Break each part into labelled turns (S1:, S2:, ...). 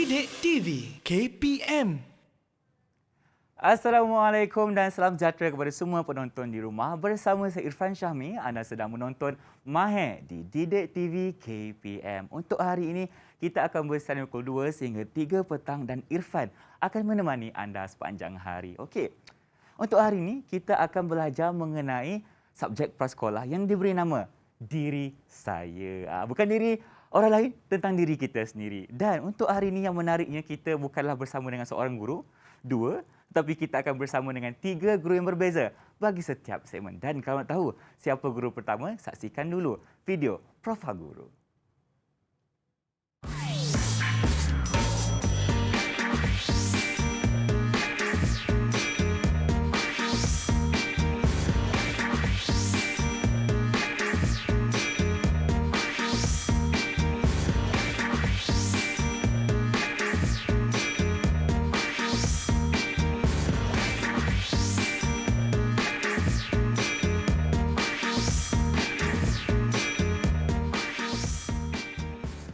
S1: Didik TV KPM.
S2: Assalamualaikum dan salam sejahtera kepada semua penonton di rumah. Bersama saya Irfan Syahmi, anda sedang menonton Mahir di Didik TV KPM. Untuk hari ini, kita akan bersama pukul 2 sehingga 3 petang dan Irfan akan menemani anda sepanjang hari. Okey. Untuk hari ini, kita akan belajar mengenai subjek prasekolah yang diberi nama Diri Saya. Bukan diri orang lain, tentang diri kita sendiri. Dan untuk hari ini yang menariknya, kita bukanlah bersama dengan seorang guru, dua, tetapi kita akan bersama dengan 3 guru yang berbeza bagi setiap segmen. Dan kalau nak tahu siapa guru pertama, saksikan dulu video Profil Guru.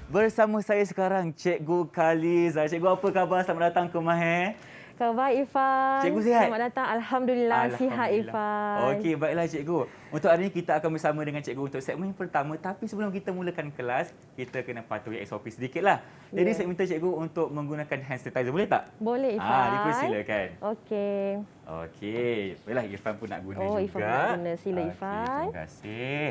S2: Bersama saya sekarang Cikgu Khaliza. Cikgu, apa khabar? Selamat datang ke Mahir.
S3: Khabar Irfan.
S2: Cikgu sihat?
S3: Selamat datang. Alhamdulillah sihat Irfan.
S2: Okey, baiklah Cikgu. Untuk hari ini kita akan bersama dengan Cikgu untuk segmen pertama. Tapi sebelum kita mulakan kelas, kita kena patuhi SOP sedikitlah. Jadi saya minta Cikgu untuk menggunakan hand sanitizer. Boleh tak?
S3: Boleh Irfan.
S2: Dipersilakan.
S3: Okey.
S2: Okey. Baiklah, Irfan pun nak guna juga.
S3: Irfan nak guna. Sila Irfan.
S2: Terima kasih.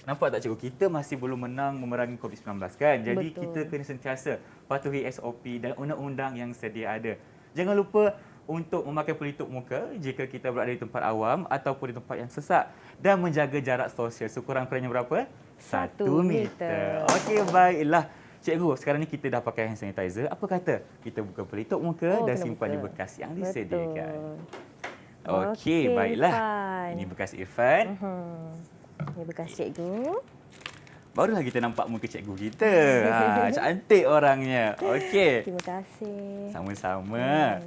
S2: Nampak tak Cikgu, kita masih belum menang memerangi COVID-19 kan? Jadi
S3: Betul.
S2: kita kena sentiasa patuhi SOP dan undang-undang yang sedia ada. Jangan lupa untuk memakai pelitup muka jika kita berada di tempat awam ataupun di tempat yang sesak dan menjaga jarak sosial sekurang-kurangnya berapa? 1 meter. Okey, baiklah. Cikgu, sekarang ni kita dah pakai hand sanitizer. Apa kata kita buka pelitup muka dan simpan di bekas yang disediakan? Okey, baiklah.
S3: Irfan.
S2: Ini bekas Irfan.
S3: Ini bekas cikgu.
S2: Barulah kita nampak muka cikgu kita. Cantik orangnya. Okey.
S3: Terima kasih.
S2: Sama-sama.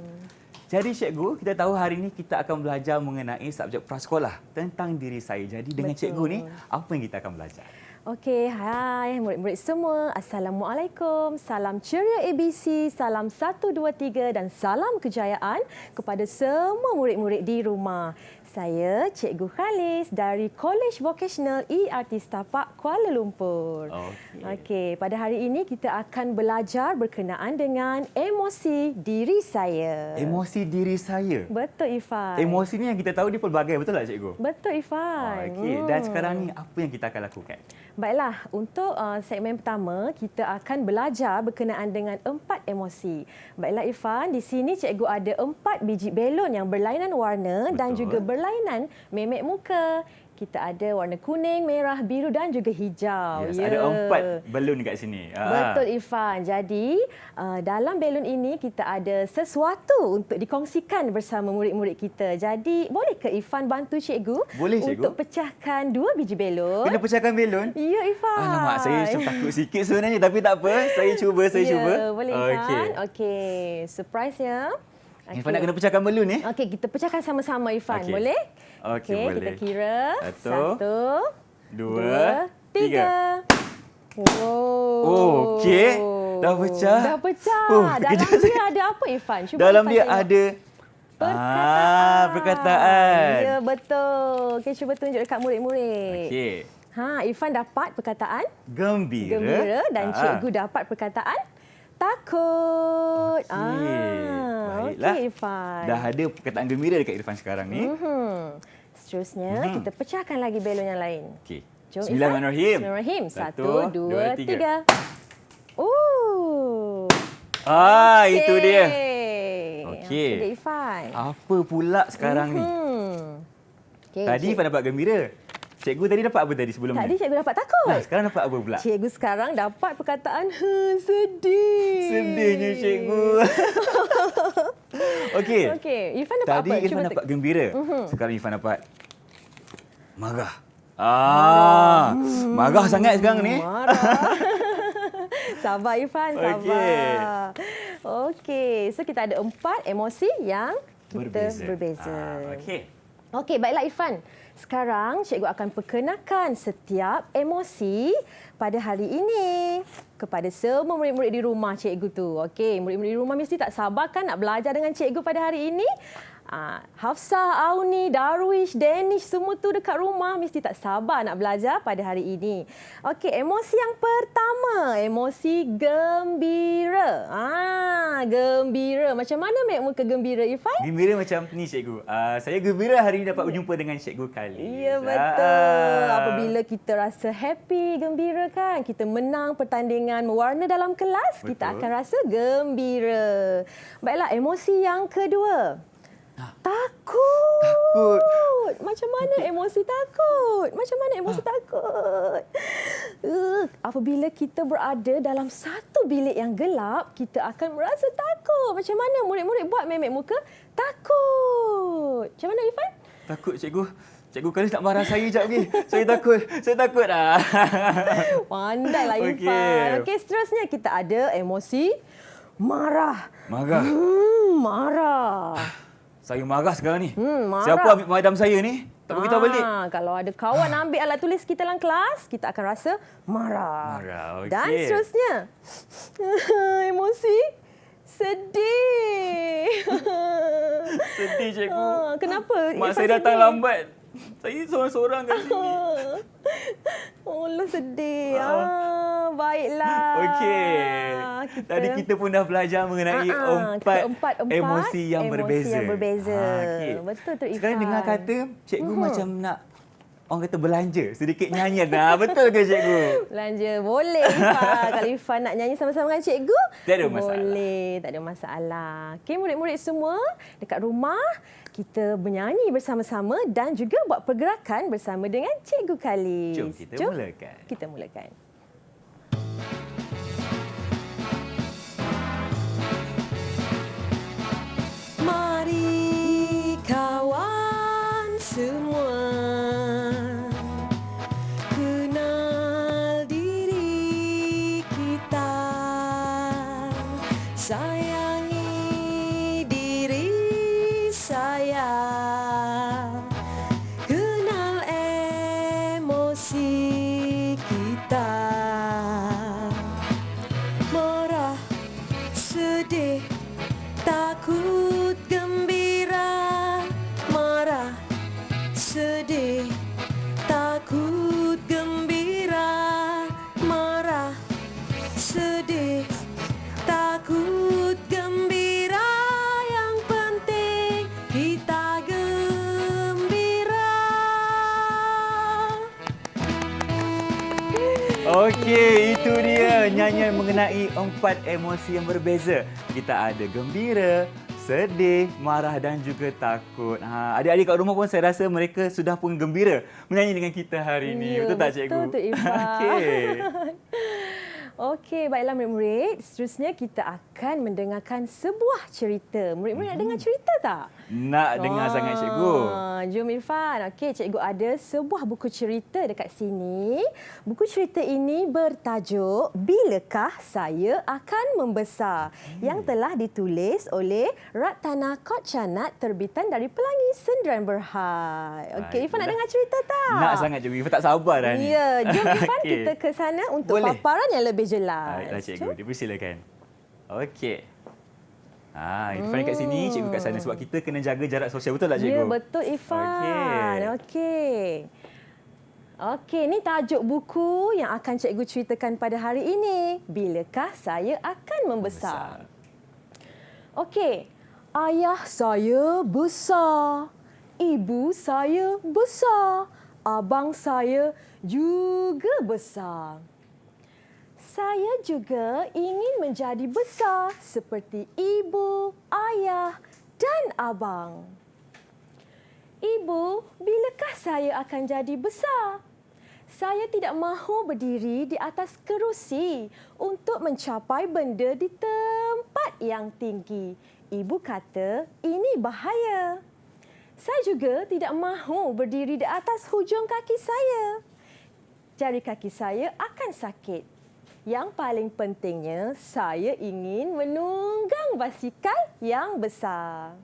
S2: Jadi cikgu, kita tahu hari ini kita akan belajar mengenai subjek prasekolah tentang diri saya. Jadi dengan cikgu ni, apa yang kita akan belajar?
S3: Okey, hai murid-murid semua. Assalamualaikum. Salam ceria ABC, salam 1, 2, 3 dan salam kejayaan kepada semua murid-murid di rumah. Saya Cikgu Khalis dari College Vocational ERT Setapak Kuala Lumpur. Okey, pada hari ini kita akan belajar berkenaan dengan emosi diri saya.
S2: Emosi diri saya?
S3: Betul Irfan.
S2: Emosi ni yang kita tahu dia pelbagai, betul tak Cikgu?
S3: Betul Irfan.
S2: Okey, dan sekarang ni apa yang kita akan lakukan?
S3: Baiklah, untuk segmen pertama, kita akan belajar berkenaan dengan 4 emosi. Baiklah Irfan, di sini cikgu ada 4 biji belon yang berlainan warna. Betul. Dan juga berlainan memek muka. Kita ada warna kuning, merah, biru dan juga hijau.
S2: Yes, ada 4 belon dekat sini.
S3: Betul Irfan. Jadi, dalam belon ini kita ada sesuatu untuk dikongsikan bersama murid-murid kita. Jadi, boleh ke Irfan bantu cikgu?
S2: Boleh cikgu.
S3: Untuk pecahkan 2 biji belon.
S2: Kena pecahkan belon?
S3: Ya Irfan.
S2: Alamak, saya takut sikit sebenarnya tapi tak apa. Saya cuba.
S3: Boleh Irfan. Okey, surprise ya.
S2: Irfan nak kena pecahkan belon ni?
S3: Okey, kita pecahkan sama-sama Irfan. Boleh?
S2: Okey, boleh.
S3: Kita kira.
S2: 1,
S3: 2, 3.
S2: Wow. Okey. Dah pecah.
S3: Dah pecah. Dalam dia ada apa Irfan? Cuba
S2: dalam
S3: Irfan
S2: dia
S3: tengok.
S2: ada perkataan.
S3: Ya, betul. Okey, cuba tunjuk dekat murid-murid.
S2: Okey.
S3: Irfan dapat perkataan
S2: gembira
S3: dan cikgu dapat perkataan takut.
S2: Baiklah.
S3: Okey Irfan.
S2: Dah ada perkataan gembira dekat Irfan sekarang ni.
S3: Seterusnya, kita pecahkan lagi belon yang lain.
S2: Okey.
S3: Jom,
S2: Bismillahirrahmanirrahim.
S3: Bismillahirrahmanirrahim.
S2: 1, 2, 3. Itu dia. Okey.
S3: Okey, Irfan.
S2: Apa pula sekarang ni?
S3: Okay,
S2: Tadi Irfan dapat gembira. Cikgu tadi dapat apa tadi sebelum ni?
S3: Tadi cikgu dapat takut.
S2: Nah, sekarang dapat apa pula?
S3: Cikgu sekarang dapat perkataan sedih.
S2: Sedihnya cikgu. Okey.
S3: Irfan dapat
S2: tadi
S3: apa?
S2: Tadi Irfan dapat gembira. Sekarang Irfan dapat marah. Marah sangat sekarang ni.
S3: Marah. Sabar Irfan, sabar. Okey, so kita ada 4 emosi yang kita berbeza.
S2: Okey.
S3: Okey, baiklah Irfan. Sekarang cikgu akan perkenalkan setiap emosi pada hari ini kepada semua murid-murid di rumah cikgu tu. Okey, murid-murid di rumah mesti tak sabar kan nak belajar dengan cikgu pada hari ini? Hafsah, Auni, Darwish, Danish semua tu dekat rumah mesti tak sabar nak belajar pada hari ini. Okey, emosi yang pertama, emosi gembira. Gembira. Macam mana muka gembira Irfan?
S2: Gembira macam ni cikgu. Saya gembira hari ini dapat berjumpa dengan cikgu Khalid.
S3: Ya, betul. Apabila kita rasa happy, gembira kan, kita menang pertandingan mewarna dalam kelas,
S2: Betul.
S3: kita akan rasa gembira. Baiklah, emosi yang kedua. Takut.
S2: Takut.
S3: Macam mana emosi takut? Macam mana emosi takut? Apabila kita berada dalam satu bilik yang gelap, kita akan merasa takut. Macam mana murid-murid buat memek muka? Takut. Macam mana Irfan?
S2: Takut cikgu. Cikgu Khalid tak marah saya sekejap lagi. Saya takut. Saya takut.
S3: Pandailah Irfan. Okey, seterusnya kita ada emosi marah.
S2: Marah.
S3: Marah.
S2: Saya marah sekarang ni.
S3: Marah.
S2: Siapa ambil madam saya ni? Tak beritahu balik.
S3: Kalau ada kawan ambil alat tulis kita dalam kelas, kita akan rasa marah.
S2: Marah, okey.
S3: Dan seterusnya, emosi sedih.
S2: Sedih cikgu.
S3: Kenapa?
S2: Mak
S3: Irfan
S2: saya datang
S3: sedih?
S2: lambat. Saya seorang-seorang kat sini.
S3: Allah sedih. Baiklah.
S2: Okey. Tadi kita pun dah belajar mengenai empat emosi yang berbeza. Okey.
S3: Betul tu Irfan.
S2: Sekarang dengar kata cikgu macam nak orang kata belanja, sedikit nyanyian. Betul ke cikgu?
S3: Belanja. Boleh Irfan. Kalau Irfan nak nyanyi sama-sama dengan cikgu,
S2: Tiada masalah.
S3: boleh. Tak ada masalah. Okey, murid-murid semua dekat rumah, kita bernyanyi bersama-sama dan juga buat pergerakan bersama dengan Cikgu Khalid.
S2: Jom kita mulakan.
S3: Kita mulakan. Mari kawan semua kenal diri kita, sayangi diri saya, kenal emosi kita, marah, sedih, takut, gembira, marah, sedih, takut, gembira, marah, sedih, takut, gembira. Yang penting kita gembira.
S2: Okey, itu dia nyanyian mengenai empat emosi yang berbeza. Kita ada gembira, sedih, marah dan juga takut. Adik-adik kat rumah pun saya rasa mereka sudah pun gembira menyanyi dengan kita hari ini.
S3: Ya,
S2: betul tak cikgu?
S3: Betul tu Irfan.
S2: Okey.
S3: Okey, baiklah murid-murid. Seterusnya kita akan mendengarkan sebuah cerita. Murid-murid nak dengar cerita tak?
S2: Nak dengar sangat cikgu.
S3: Jom Irfan. Okey, cikgu ada sebuah buku cerita dekat sini. Buku cerita ini bertajuk Bilakah Saya Akan Membesar yang telah ditulis oleh Ratana Kotchanat terbitan dari Pelangi Sendirian Berhad. Okey, Irfan nak dengar cerita tak?
S2: Nak sangat cikgu. Irfan tak sabar dah ni.
S3: Ya, jom Irfan
S2: Okey.
S3: kita ke sana untuk
S2: Boleh.
S3: paparan yang lebih jelas.
S2: Baiklah cikgu, dipersilakan. Okey. Irfan kat sini, cikgu kat sana sebab kita kena jaga jarak sosial. Betul tak cikgu?
S3: Ya, betul Irfan. Okey. Okey, ni tajuk buku yang akan cikgu ceritakan pada hari ini. Bilakah saya akan membesar? Okey. Ayah saya besar. Ibu saya besar. Abang saya juga besar. Saya juga ingin menjadi besar seperti ibu, ayah dan abang. Ibu, bilakah saya akan jadi besar? Saya tidak mahu berdiri di atas kerusi untuk mencapai benda di tempat yang tinggi. Ibu kata ini bahaya. Saya juga tidak mahu berdiri di atas hujung kaki saya. Jari kaki saya akan sakit. Yang paling pentingnya, saya ingin menunggang basikal yang besar.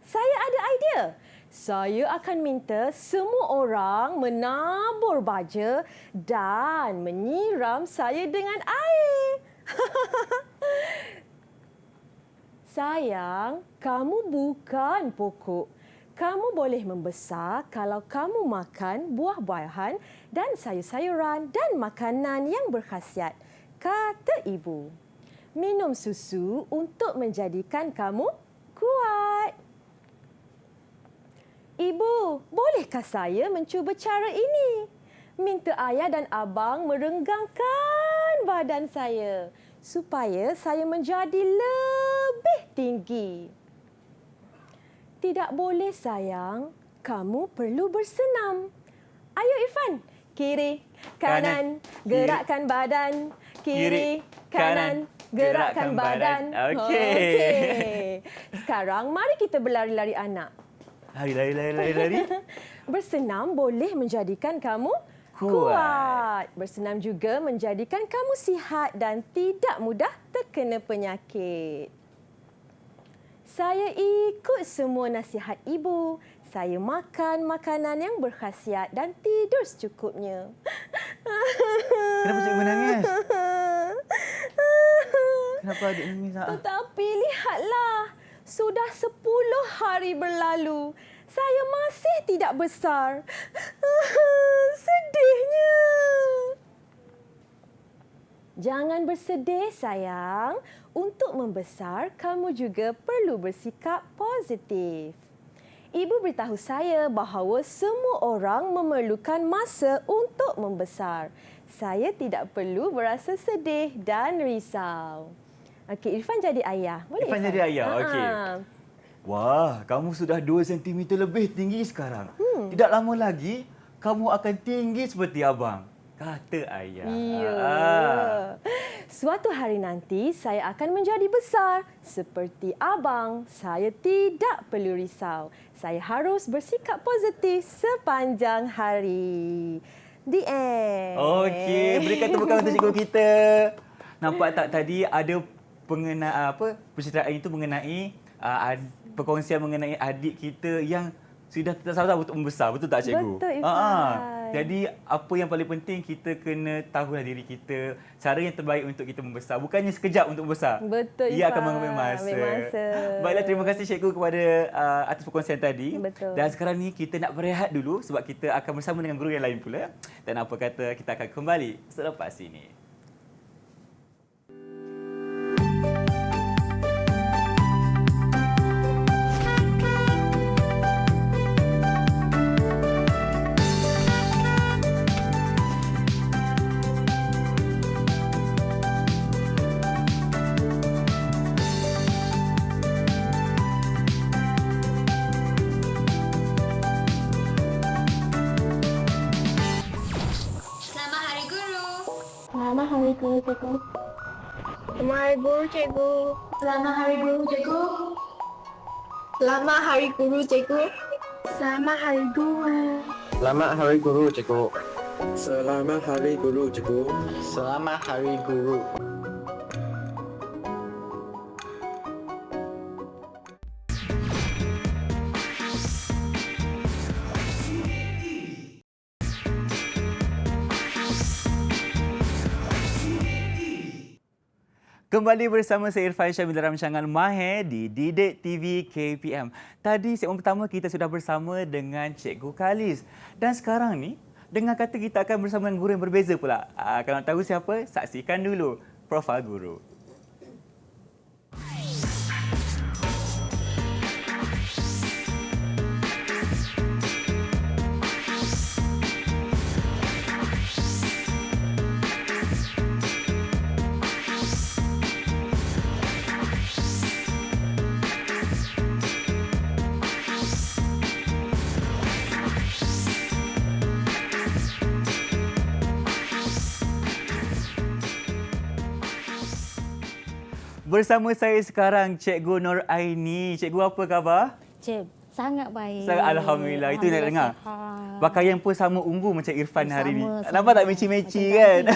S3: Saya ada idea. Saya akan minta semua orang menabur baja dan menyiram saya dengan air. Sayang, kamu bukan pokok. Kamu boleh membesar kalau kamu makan buah-buahan dan sayur-sayuran dan makanan yang berkhasiat, kata ibu. Minum susu untuk menjadikan kamu kuat. Ibu, bolehkah saya mencuba cara ini? Minta ayah dan abang merenggangkan badan saya supaya saya menjadi lebih tinggi. Tidak boleh sayang, kamu perlu bersenam. Ayo Irfan, kiri, kanan, gerakkan badan. Kiri, kanan, gerakkan badan.
S2: Okey.
S3: Sekarang mari kita berlari-lari anak.
S2: Lari.
S3: Bersenam boleh menjadikan kamu kuat. Bersenam juga menjadikan kamu sihat dan tidak mudah terkena penyakit. Saya ikut semua nasihat ibu. Saya makan makanan yang berkhasiat dan tidur secukupnya.
S2: Kenapa cikgu menangis? Kenapa adik menangis?
S3: Tetapi lihatlah, sudah 10 hari berlalu. Saya masih tidak besar. Sedihnya. Jangan bersedih sayang. Untuk membesar, kamu juga perlu bersikap positif. Ibu beritahu saya bahawa semua orang memerlukan masa untuk membesar. Saya tidak perlu berasa sedih dan risau. Okey, Irfan jadi ayah. Boleh
S2: Irfan jadi ayah, okey. Wah, kamu sudah 2 cm lebih tinggi sekarang. Tidak lama lagi, kamu akan tinggi seperti abang, kata ayah.
S3: Ya. Suatu hari nanti, saya akan menjadi besar. Seperti abang, saya tidak perlu risau. Saya harus bersikap positif sepanjang hari. The end.
S2: Okey, berikan tepukan untuk cikgu kita. Nampak tak tadi ada penceritaan itu mengenai perkongsian mengenai adik kita yang sudah tak sabar untuk membesar. Betul tak cikgu?
S3: Betul, Irfan.
S2: Jadi apa yang paling penting, kita kena tahulah diri kita, cara yang terbaik untuk kita membesar. Bukannya sekejap untuk membesar.
S3: Betul,
S2: Ia
S3: Irfan.
S2: akan mengambil masa.
S3: Masa.
S2: Baiklah, terima kasih cikgu kepada atas perkongsian tadi.
S3: Betul.
S2: Dan sekarang ni kita nak berehat dulu sebab kita akan bersama dengan guru yang lain pula. Dan apa kata kita akan kembali selepas ini.
S4: Selamat Hari Guru.
S5: Selamat Hari Guru, Cikgu.
S4: Selamat Hari Guru, Cikgu.
S5: Selamat Hari Guru, Cikgu.
S4: Selamat Hari Guru, Cikgu.
S5: Selamat Hari Guru.
S6: Selamat Hari Guru, Cikgu.
S7: Selamat Hari Guru, Cikgu.
S6: Selamat Hari Guru.
S2: Kembali bersama saya Irfan Syamil dalam rancangan Mahir di Didik TV KPM. Tadi segmen pertama kita sudah bersama dengan Cikgu Khalis. Dan sekarang ni, dengar kata kita akan bersama dengan guru yang berbeza pula. Kalau nak tahu siapa, saksikan dulu profil guru. Bersama saya sekarang Cikgu Nur Aini. Cikgu, apa khabar?
S5: Cik, sangat baik.
S2: Alhamdulillah. Itu nak dengar.
S5: Sihat.
S2: Pakaian pun sama ungu macam Irfan hari ni.
S5: Sama.
S2: Nampak tak meci-meci kan?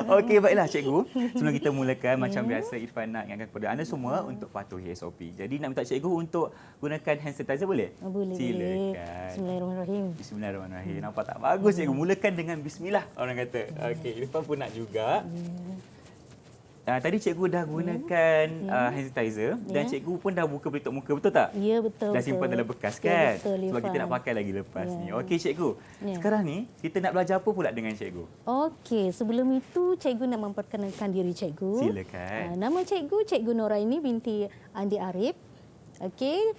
S2: Okey, baiklah cikgu. Sebelum kita mulakan, macam biasa Irfan nak ingatkan kepada anda semua untuk patuhi SOP. Jadi nak minta cikgu untuk gunakan hand sanitizer boleh?
S5: Boleh.
S2: Silakan.
S5: Bismillahirrahmanirrahim.
S2: Bismillahirrahmanirrahim. Nampak tak? Bagus cikgu. Mulakan dengan bismillah orang kata. Okey, Irfan pun nak juga. Tadi cikgu dah gunakan hand sanitizer dan cikgu pun dah buka pelitup muka, betul tak?
S5: Ya, betul.
S2: Dah simpan dalam bekas
S5: Ya,
S2: kan?
S5: betul,
S2: Sebab kita
S5: Irfan.
S2: nak pakai lagi lepas ni. Okey cikgu.
S5: Ya.
S2: Sekarang ni kita nak belajar apa pula dengan cikgu?
S5: Okey, sebelum itu cikgu nak memperkenalkan diri cikgu.
S2: Silakan.
S5: Nama Cikgu Noraini binti Andi Arif. Okey.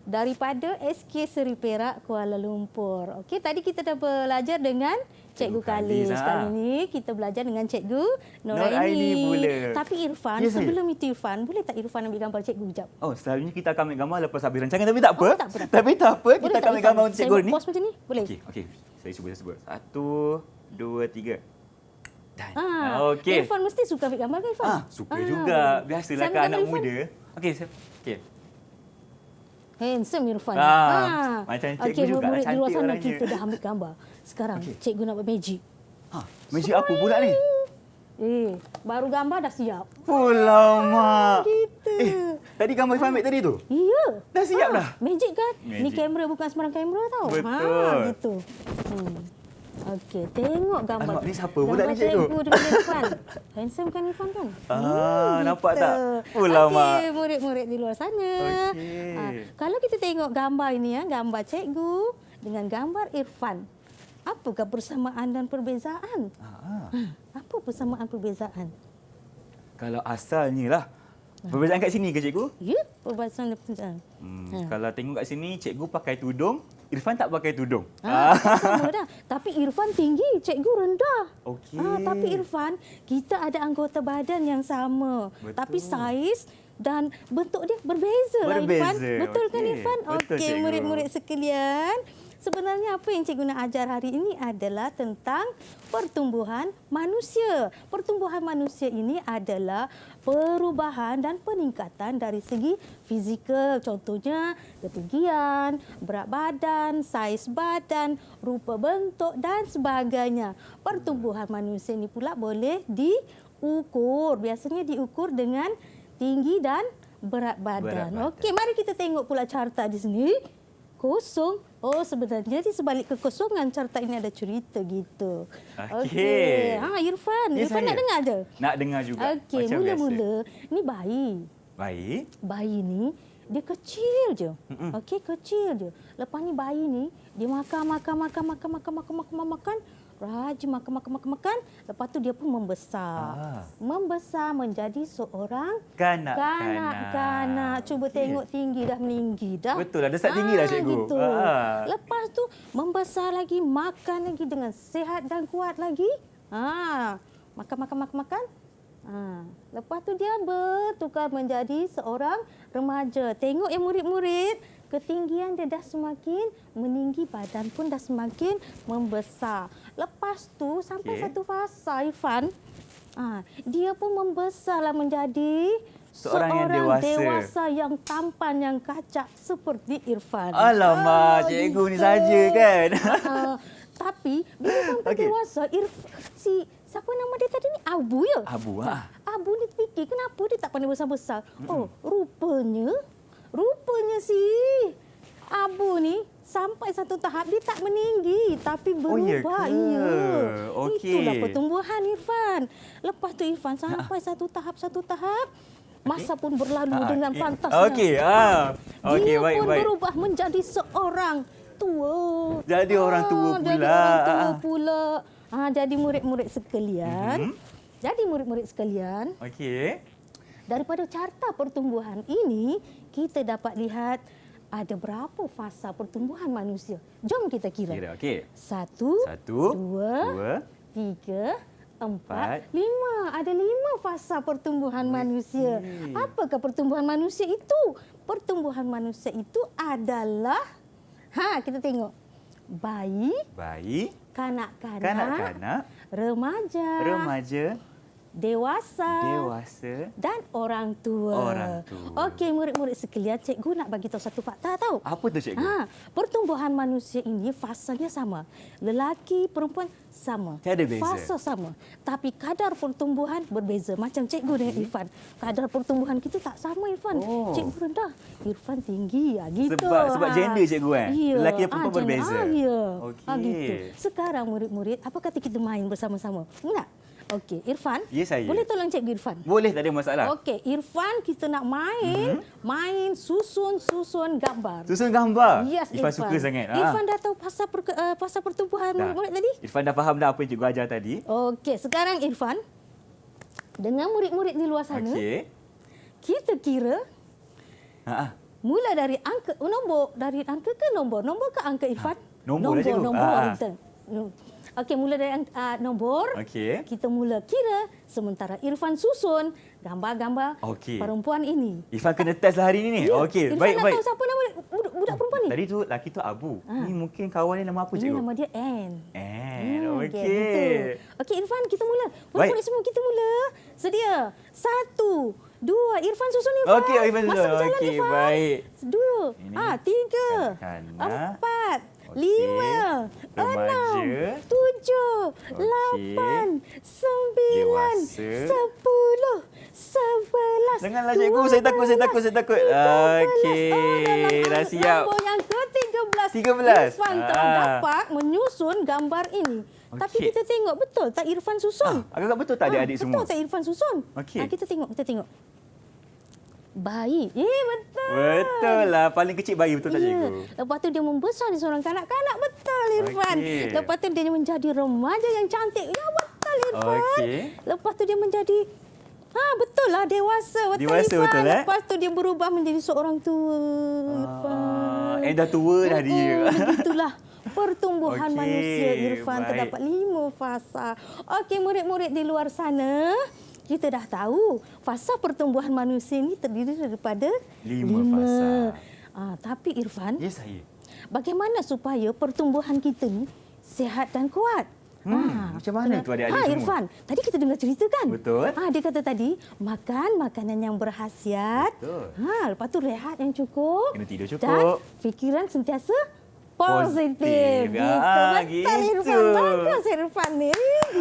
S5: Daripada SK Seri Perak, Kuala Lumpur. Okey, tadi kita dah belajar dengan Cikgu Khalis. Kali ini kita belajar dengan Cikgu
S2: Noraini pula.
S5: Tapi Irfan,
S2: Ya, saya.
S5: sebelum itu Irfan, boleh tak Irfan ambil gambar cikgu sekejap?
S2: Oh, selalunya kita akan ambil gambar lepas habis rancangan, tapi tak apa.
S5: tak apa.
S2: Tapi tak apa,
S5: Boleh
S2: kita
S5: tak,
S2: akan ambil
S5: Irfan?
S2: gambar untuk cikgu
S5: Saya
S2: ni.
S5: pos macam ni? Boleh?
S2: Okey. Saya cuba sebut. 1, 2, 3. Dan. Okey.
S5: Irfan mesti suka ambil gambar kan Irfan?
S2: Suka juga. Biasalah
S5: Saya
S2: kan
S5: ambil
S2: anak
S5: gambar,
S2: muda. Okey. Okey.
S5: Handsome Irfan.
S2: Macam cikgu
S5: Okey,
S2: juga lah,
S5: murid di luar
S2: cantik
S5: sana
S2: orangnya.
S5: kita dah ambil gambar. Sekarang cikgu nak buat magic.
S2: Magic apa pula ni?
S5: Baru gambar dah siap.
S2: Pulau mak.
S5: Gitu.
S2: Tadi gambar Irfan ambil tadi tu?
S5: Ya.
S2: Dah siap dah?
S5: Magic kan? Ni
S2: Magic.
S5: kamera bukan sembarang kamera tau.
S2: Betul.
S5: Gitu. Okey, tengok gambar.
S2: Alamak, ni siapa pula ni, cikgu?
S5: Cikgu dengan Irfan. Handsome kan Irfan kan?
S2: Nampak
S5: gitu.
S2: tak? Pulau mak.
S5: Okey, murid-murid di luar sana.
S2: Okey.
S5: Kalau kita tengok gambar ini gambar cikgu dengan gambar Irfan. Apakah persamaan dan perbezaan? Apa persamaan perbezaan?
S2: Kalau asalnya lah. Perbezaan kat sini ke cikgu?
S5: Ya, perbezaan dan perbezaan.
S2: Kalau tengok kat sini, cikgu pakai tudung, Irfan tak pakai tudung.
S5: Sama dah. Tapi Irfan tinggi, cikgu rendah.
S2: Okey.
S5: Tapi Irfan, kita ada anggota badan yang sama.
S2: Betul.
S5: Tapi saiz dan bentuk dia berbeza lah Irfan.
S2: Berbeza.
S5: Betul kan
S2: Okey.
S5: Irfan?
S2: Betul,
S5: Okey,
S2: cikgu.
S5: murid-murid sekalian. Sebenarnya apa yang cikgu nak ajar hari ini adalah tentang pertumbuhan manusia. Pertumbuhan manusia ini adalah perubahan dan peningkatan dari segi fizikal. Contohnya ketinggian, berat badan, saiz badan, rupa bentuk dan sebagainya. Pertumbuhan manusia ini pula boleh diukur. Biasanya diukur dengan tinggi dan berat badan. Okey, mari kita tengok pula carta di sini. Kosong. Oh, sebenarnya di sebalik kekosongan carta ini ada cerita gitu.
S2: Okey.
S5: Irfan.
S2: Ya,
S5: Irfan
S2: saya.
S5: nak dengar ada?
S2: Nak dengar juga.
S5: Okey,
S2: Macam
S5: mula-mula ni bayi.
S2: biasa. Baik.
S5: Bayi ni dia kecil je. Okey, kecil je. Lepas ni bayi ni dia makan. Rajin makan. Lepas tu dia pun membesar. Membesar menjadi seorang kanak-kanak. Cuba tengok tinggi dah meninggi dah.
S2: Betul lah, dah start tinggi dah cikgu.
S5: Gitu. Lepas tu membesar lagi, makan lagi dengan sihat dan kuat lagi. Makan. Lepas tu dia bertukar menjadi seorang remaja. Tengok ya murid-murid, ketinggian dia dah semakin meninggi, badan pun dah semakin membesar. Lepas tu sampai satu fasa Irfan, dia pun membesarlah menjadi
S2: Seorang yang
S5: dewasa yang tampan, yang kacak seperti Irfan.
S2: Alamak, cikgu ni saja kan?
S5: Tapi bila sampai dewasa, siapa nama dia tadi ni? Abu ya?
S2: Abu,
S5: Abu ni fikir kenapa dia tak pandai besar-besar. Oh, rupanya si Abu ni sampai satu tahap dia tak meninggi tapi berubah.
S2: Okey.
S5: Itulah pertumbuhan Irfan. Lepas tu Irfan sampai satu tahap. Masa pun berlalu dengan pantasnya.
S2: Okey, okey,
S5: Dia
S2: baik.
S5: pun berubah menjadi seorang tua.
S2: Jadi orang tua pula.
S5: Jadi orang tua pula. Jadi murid-murid sekalian.
S2: Okey.
S5: Daripada carta pertumbuhan ini, kita dapat lihat ada berapa fasa pertumbuhan manusia. Jom kita kira.
S2: Okey.
S5: 1, 2,
S2: 2,
S5: 3, 4, 5. Ada 5 fasa pertumbuhan manusia. Apakah pertumbuhan manusia itu? Pertumbuhan manusia itu adalah, kita tengok. Bayi,
S2: bayi,
S5: kanak-kanak,
S2: kanak-kanak,
S5: remaja,
S2: remaja,
S5: dewasa dan orang tua. Okey, murid-murid sekalian, cikgu nak bagi tahu satu fakta tahu.
S2: Apa tu cikgu?
S5: Pertumbuhan manusia ini fasanya sama. Lelaki, perempuan sama.
S2: Tiada beza.
S5: Fasa sama. Tapi kadar pertumbuhan berbeza. Macam cikgu dengan Irfan. Kadar pertumbuhan kita tak sama, Irfan. Cikgu rendah, Irfan tinggi. Gitu.
S2: Sebab gender cikgu kan?
S5: Ya.
S2: Lelaki dan perempuan berbeza.
S5: Ya.
S2: Okey.
S5: Gitu. Sekarang murid-murid, apa kata kita main bersama-sama? Nak? Okey, Irfan.
S2: Ya, saya.
S5: Boleh tolong cikgu Irfan?
S2: Boleh, tak ada masalah.
S5: Okey, Irfan, kita nak main susun gambar.
S2: Susun gambar.
S5: Yes,
S2: Irfan suka sangat.
S5: Irfan dah tahu pasal pertumbuhan murid-murid tadi?
S2: Irfan dah faham dah apa yang cikgu ajar tadi.
S5: Okey, sekarang Irfan, dengan murid-murid di luar sana, kita kira mula dari nombor ke angka Irfan?
S2: Nombor lah, cikgu.
S5: Nombor. Betul. Okey, mula dari nombor.
S2: Okey.
S5: Kita mula kira sementara Irfan susun gambar-gambar perempuan ini.
S2: Irfan kena test lah hari ni.
S5: Ya.
S2: Okey,
S5: Irfan
S2: baik.
S5: nak tahu siapa nama budak perempuan ni?
S2: Tadi tu lelaki tu Abu. Ni mungkin kawan ni nama apa
S5: Ini
S2: cikgu?
S5: nama dia Anne.
S2: Okey.
S5: Gitu. Okey, Irfan, kita mula. Murid-murid semua kita mula. Sedia. 1, 2. Irfan susun, Irfan.
S2: Okey, Irfan susun.
S5: Masa berjalan,
S2: Okey,
S5: Irfan.
S2: baik.
S5: 2. 3.
S2: Kanak.
S5: 4. 5, 6, 7, 8, 9, 10, 11.
S2: Janganlah cikgu, saya takut. Okey, dah siap.
S5: Nombor yang ke-13.
S2: 13.
S5: Irfan telah dapat menyusun gambar ini. Tapi
S2: Okey.
S5: kita tengok betul tak Irfan susun?
S2: Agak betul tak adik-adik semua?
S5: Betul tak Irfan susun?
S2: Okey.
S5: Kita tengok. Baik. Betul.
S2: Betul lah. Paling kecil bayi, betul tak cikgu?
S5: Lepas tu dia membesar di seorang kanak-kanak. Betul, Irfan.
S2: Okey.
S5: Lepas tu dia menjadi remaja yang cantik. Ya, betul, Irfan.
S2: Okey.
S5: Lepas tu dia menjadi betul lah, dewasa. Betul,
S2: Dewasa,
S5: Irfan.
S2: betul,
S5: Lepas tu dia berubah menjadi seorang tua, Irfan.
S2: Dah tua dah dia.
S5: Begitulah pertumbuhan
S2: Okey,
S5: manusia, Irfan.
S2: baik.
S5: Terdapat 5 fasa. Okey, murid-murid di luar sana, kita dah tahu fasa pertumbuhan manusia ini terdiri daripada
S2: 5 fasa.
S5: Tapi Irfan,
S2: Ya, saya.
S5: bagaimana supaya pertumbuhan kita ni sihat dan kuat?
S2: Macam mana tu adik-adik semua?
S5: Irfan, tadi kita dengar cerita kan?
S2: Betul.
S5: Dia kata tadi, makan makanan yang berkhasiat.
S2: Betul.
S5: Lepas tu rehat yang cukup.
S2: Kena tidur
S5: Dan
S2: cukup.
S5: fikiran sentiasa positif.
S2: Positif.
S5: Betul,
S2: Gitu.
S5: Irfan. Bagus Irfan ni.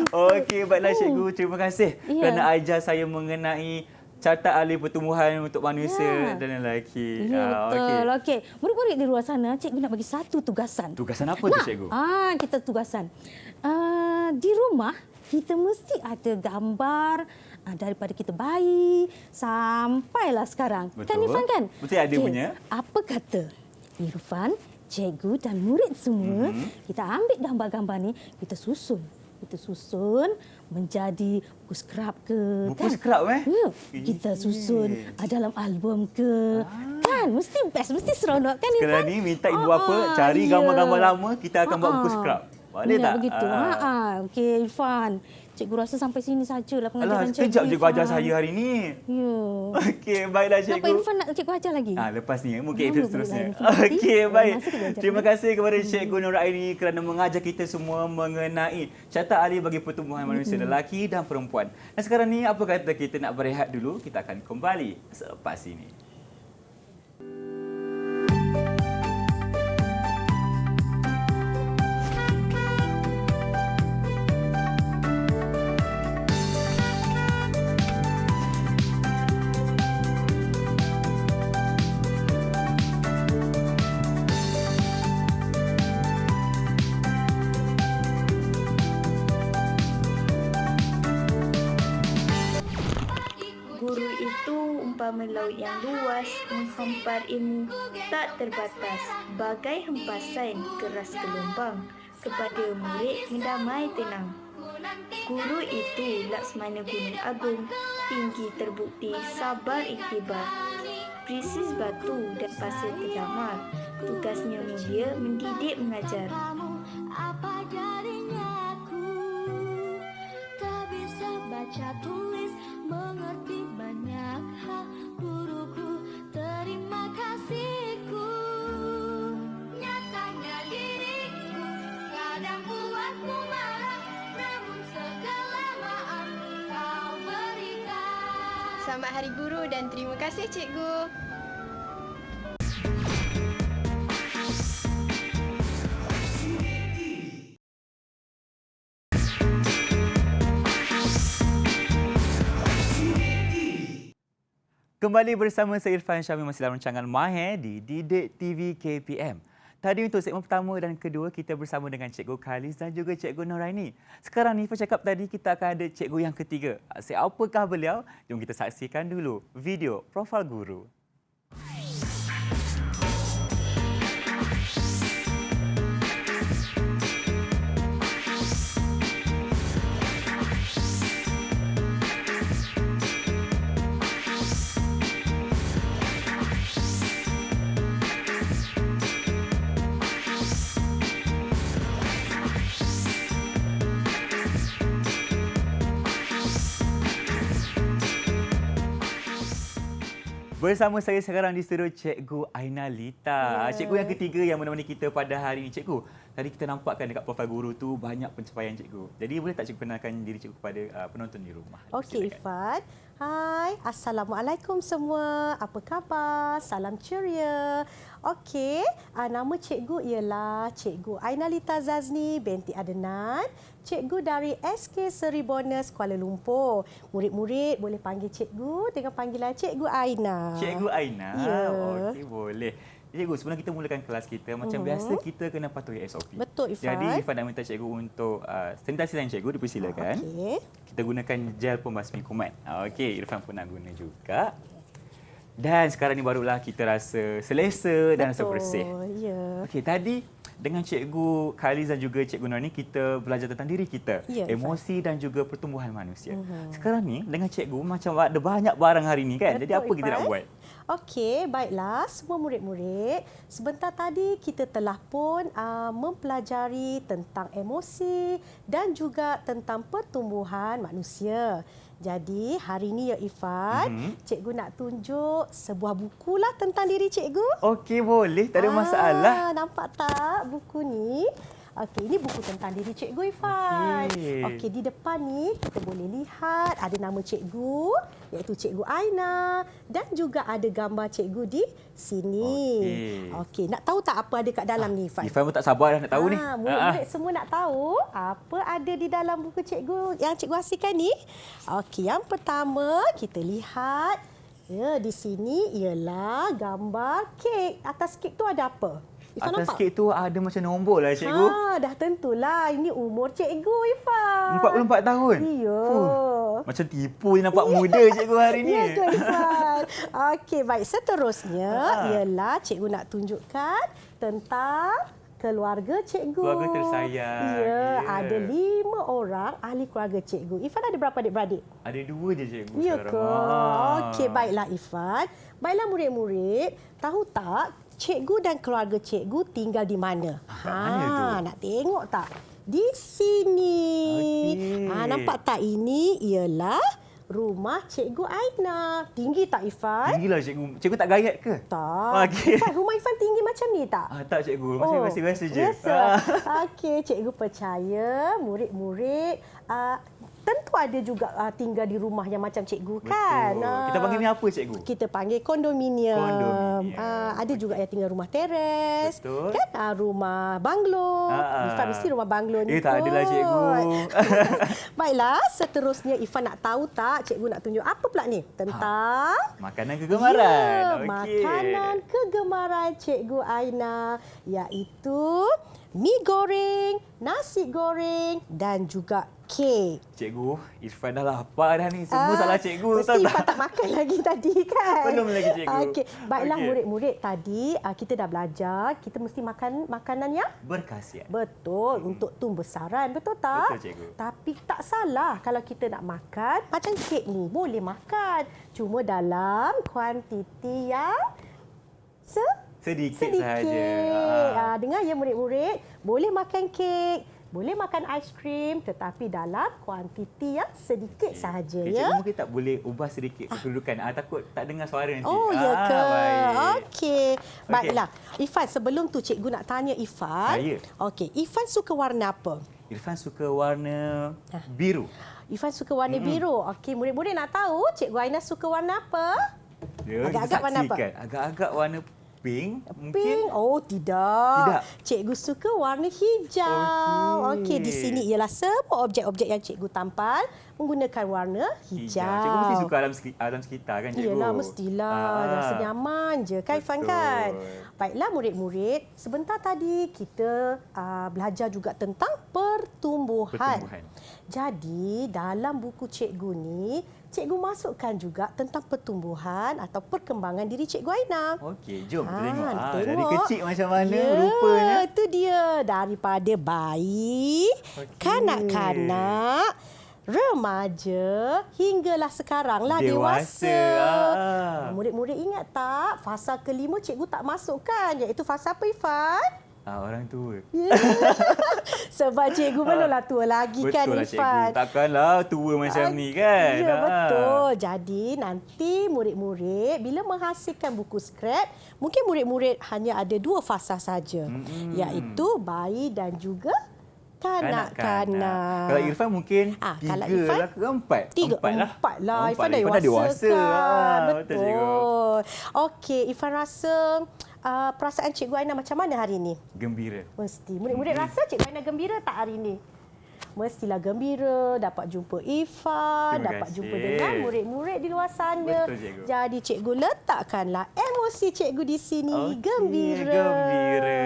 S2: Okey, baiklah cikgu. Terima kasih
S5: Ya.
S2: kerana ajar saya mengenai carta ahli pertumbuhan untuk manusia dan lelaki.
S5: Ya, betul. Okey. Murid-murid di luar sana, cikgu nak bagi satu tugasan.
S2: Tugasan apa tu cikgu?
S5: Kita tugasan. Di rumah, kita mesti ada gambar daripada kita bayi sampailah sekarang.
S2: Betul.
S5: Kan Irfan kan?
S2: Mesti ada punya.
S5: Apa kata Irfan, cikgu dan murid semua, kita ambil gambar-gambar ni, kita susun. Kita susun menjadi buku skrap ke.
S2: Buku skrap,
S5: Ya. Kita susun dalam album ke. Kan? Mesti best, mesti seronok kan Irfan?
S2: Sekarang ni minta ibu bapa cari gambar-gambar lama, kita akan buat buku skrap. Boleh tak?
S5: Begitu. Okey, Irfan. Cikgu rasa sampai sini sajalah pengajaran cikgu.
S2: Sekejap cikgu ajar saya hari ni.
S5: Ya.
S2: Okey, baiklah cikgu.
S5: Kenapa Irfan nak cikgu ajar lagi?
S2: Lepas ni mungkin episod seterusnya.
S5: Nanti
S2: Okey, baik.
S5: masa kita ajar
S2: Terima
S5: lagi.
S2: kasih kepada Cikgu Nur Aini kerana mengajar kita semua mengenai carta ahli bagi pertumbuhan manusia lelaki dan perempuan. Dan sekarang ni apa kata kita nak berehat dulu? Kita akan kembali selepas ini.
S8: Guru itu umpama laut yang luas, menghempar ilmu tak terbatas, bagai hempasan keras gelombang, kepada murid mendamai tenang. Guru itu laksmana gunung agung, tinggi terbukti sabar iktibar. Krisis batu dan pasir terdamar, tugasnya mulia mendidik mengajar. Apa jadinya aku tak bisa baca tulis, mengerti banyak hal. Guruku, terima kasihku. Nyatanya diriku kadang buatmu marah, namun segala maaf kau
S4: Selamat Hari Guru dan terima kasih cikgu.
S2: Kembali bersama saya Irfan Syahmi masih dalam rancangan Mahir di Didik TV KPM. Tadi untuk segmen pertama dan kedua kita bersama dengan Cikgu Khalis dan juga Cikgu Noraini. Sekarang ni Ifan cakap tadi kita akan ada cikgu yang ketiga. Siapakah beliau? Jom kita saksikan dulu video profil guru. Bersama saya sekarang di studio Cikgu Aina Lita. Cikgu yang ketiga yang menemani kita pada hari ini. Cikgu, tadi kita nampakkan dekat profil guru tu banyak pencapaian cikgu. Jadi boleh tak cikgu kenalkan diri cikgu kepada penonton di rumah?
S9: Okey Ifan. Hai, Assalamualaikum semua. Apa khabar? Salam ceria. Okey, nama cikgu ialah Cikgu Aina Lita Zazni binti Adnan. Cikgu dari SK Seri Bonus Kuala Lumpur. Murid-murid boleh panggil cikgu dengan panggilan Cikgu Aina.
S2: Cikgu Aina?
S9: Ya.
S2: Okey, boleh. Cikgu, sebelum kita mulakan kelas kita, macam biasa kita kena patuhi SOP.
S9: Betul, Ifan.
S2: Jadi, Ifan nak minta cikgu untuk sanitasi tangan cikgu, dipersilakan.
S9: Okey.
S2: Kita gunakan gel pembasmi kuman. Okey, Irfan pun nak guna juga. Dan sekarang ni barulah kita rasa selesa dan rasa bersih.
S9: Ya.
S2: Okey, tadi dengan Cikgu Khalis dan juga Cikgu Nur ni kita belajar tentang diri kita,
S9: Ya,
S2: emosi dan juga pertumbuhan manusia. Sekarang ni dengan Cikgu macam ada banyak barang hari ni kan. Jadi
S9: Betul,
S2: apa kita nak
S9: Ifan.
S2: buat?
S9: Okey, baiklah semua murid-murid. Sebentar tadi kita telah pun mempelajari tentang emosi dan juga tentang pertumbuhan manusia. Jadi hari ini ya Ifan, cikgu nak tunjuk sebuah buku lah tentang diri cikgu.
S2: Okey, boleh. Tak ada masalah.
S9: Nampak tak buku ni? Okey, ini buku tentang diri cikgu Ifan. Okey, di depan ni kita boleh lihat ada nama cikgu iaitu Cikgu Aina dan juga ada gambar cikgu di sini. Okey, nak tahu tak apa ada kat dalam ni Ifan?
S2: Ifan pun tak sabar dah nak tahu ni.
S9: Murid-murid semua nak tahu apa ada di dalam buku cikgu yang cikgu hasilkan ni. Okey, yang pertama kita lihat ya di sini ialah gambar kek. Atas kek tu ada apa? Ifan
S2: Atas
S9: nampak?
S2: kek tu ada macam nombor lah cikgu.
S9: Dah tentulah. Ini umur cikgu Ifan.
S2: 44 tahun?
S9: Ya.
S2: Macam tipu je nampak muda cikgu hari ni.
S9: Ya ke Ifan? Okey, baik. Seterusnya ialah cikgu nak tunjukkan tentang keluarga cikgu.
S2: Keluarga tersayang.
S9: Ya, ada 5 orang ahli keluarga cikgu. Ifan ada berapa adik-beradik?
S2: Ada 2 je cikgu
S9: Ya
S2: sekarang.
S9: ke? Okey, baiklah Ifan. Baiklah murid-murid, tahu tak cikgu dan keluarga cikgu tinggal di mana?
S2: Mana tu?
S9: Nak tengok tak? Di sini.
S2: Okey.
S9: Nampak tak ini ialah rumah Cikgu Aina. Tinggi tak Ifan?
S2: Tinggilah cikgu. Cikgu tak gayat ke?
S9: Tak.
S2: Okey.
S9: Ifan, rumah Ifan tinggi macam ni tak?
S2: Tak cikgu. Masih biasa-biasa je.
S9: Biasa. Okey, cikgu percaya murid-murid tentu ada juga tinggal di rumah yang macam cikgu kan.
S2: Betul. Kita panggil ni apa cikgu?
S9: Kita panggil kondominium. Ada juga yang tinggal rumah teres.
S2: Betul.
S9: Kan? Rumah banglo. Ifan mesti rumah banglo ni.
S2: Tak adalah cikgu.
S9: Baiklah, seterusnya Ifan nak tahu tak cikgu nak tunjuk apa pula ni? Tentang
S2: Makanan kegemaran.
S9: Ya,
S2: Okey.
S9: makanan kegemaran Cikgu Aina iaitu mi goreng, nasi goreng dan juga kek.
S2: Cikgu, Irfan dah lapar dah ni. Semua salah cikgu.
S9: Mesti Ifan tak makan lagi tadi kan?
S2: Belum lagi cikgu.
S9: Okey, baiklah
S2: Okey.
S9: murid-murid tadi kita dah belajar kita mesti makan makanan yang
S2: Berkhasiat.
S9: betul untuk tumbuh besaran, betul tak?
S2: Betul, cikgu.
S9: Tapi tak salah kalau kita nak makan macam kek ni, boleh makan. Cuma dalam kuantiti yang
S2: Sedikit sahaja.
S9: Dengar ya murid-murid, boleh makan kek, boleh makan aiskrim tetapi dalam kuantiti yang sedikit sahaja
S2: Cikgu
S9: ya.
S2: mungkin tak boleh ubah sedikit kedudukan. Takut tak dengar suara nanti.
S9: Oh, ya ke?
S2: Baik.
S9: Okey. Baiklah. Ifan, sebelum tu cikgu nak tanya Ifan.
S2: Saya?
S9: Okey, Ifan suka warna apa?
S2: Irfan suka warna biru.
S9: Irfan suka warna biru. Okey, murid-murid nak tahu Cikgu Aina suka warna apa?
S2: Ya,
S9: Agak-agak warna apa?
S2: saksikan. Agak-agak warna pink mungkin.
S9: Pink? Oh, tidak.
S2: Tidak.
S9: Cikgu suka warna hijau. Okey, di sini ialah semua objek-objek yang cikgu tampal menggunakan warna hijau.
S2: Cikgu mesti suka alam sekitar kan, cikgu?
S9: Iyalah, mestilah. Rasa nyaman je kan, Irfan kan? Baiklah murid-murid, sebentar tadi kita belajar juga tentang pertumbuhan. Jadi, dalam buku cikgu ni, cikgu masukkan juga tentang pertumbuhan atau perkembangan diri Cikgu Aina.
S2: Okey, jom kita tengok.
S9: Tengok.
S2: Dari kecil macam mana rupanya.
S9: Itu dia. Daripada bayi, kanak-kanak, remaja, hinggalah sekaranglah dewasa. Murid-murid ingat tak? Fasa kelima cikgu tak masukkan. Iaitu fasa apa, Irfan?
S2: Orang tua.
S9: Sebab cikgu belumlah tua lagi.
S2: Betul
S9: kan,
S2: lah,
S9: Irfan?
S2: cikgu. Takkanlah tua macam ni kan?
S9: Ya, betul. Jadi nanti murid-murid bila menghasilkan buku skrap, mungkin murid-murid hanya ada 2 fasa saja. Iaitu bayi dan juga kanak-kanak.
S2: Kalau Irfan mungkin 3
S9: kalau Irfan,
S2: lah ke 4?
S9: 4 lah. Irfan dah dewasa kan. Betul. Okey, Irfan rasa perasaan Cikgu Aina macam mana hari ini?
S2: Gembira.
S9: Mesti. Murid-murid rasa Cikgu Aina gembira tak hari ini? Mestilah gembira, dapat jumpa Irfan, dapat jumpa dengan murid-murid di luar sana.
S2: Betul, cikgu.
S9: Jadi cikgu letakkanlah emosi cikgu di sini. Gembira.
S2: Gembira.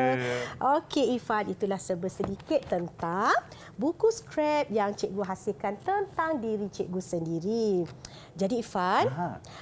S9: Okey Irfan, itulah sedikit tentang buku skrap yang cikgu hasilkan tentang diri cikgu sendiri. Jadi Irfan,